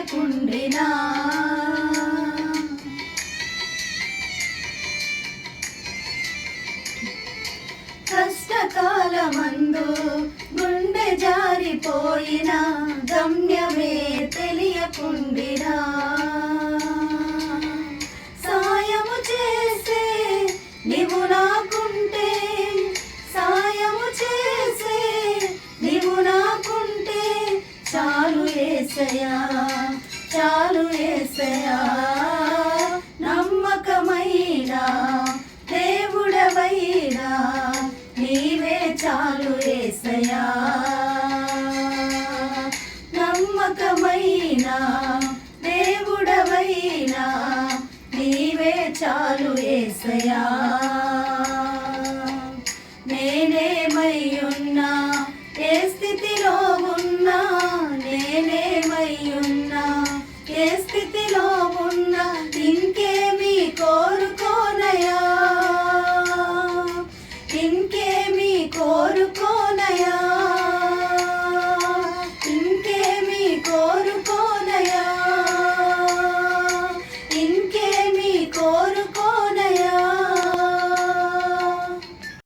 తెలియకుండినా కష్టకాలమందు గుండె జారిపోయిన గమ్యమే తెలియకుండినా సాయము చేసే నీవు నాకుంటే సాయము చేసే నీవు నాకుంటే చాలు యేసయ్యా చాలు యేసయ్యా నమ్మకమైన దేవుడవైనా నీవే చాలు యేసయ్యా నమ్మకమైన దేవుడవైనా నీవే చాలు యేసయ్యా।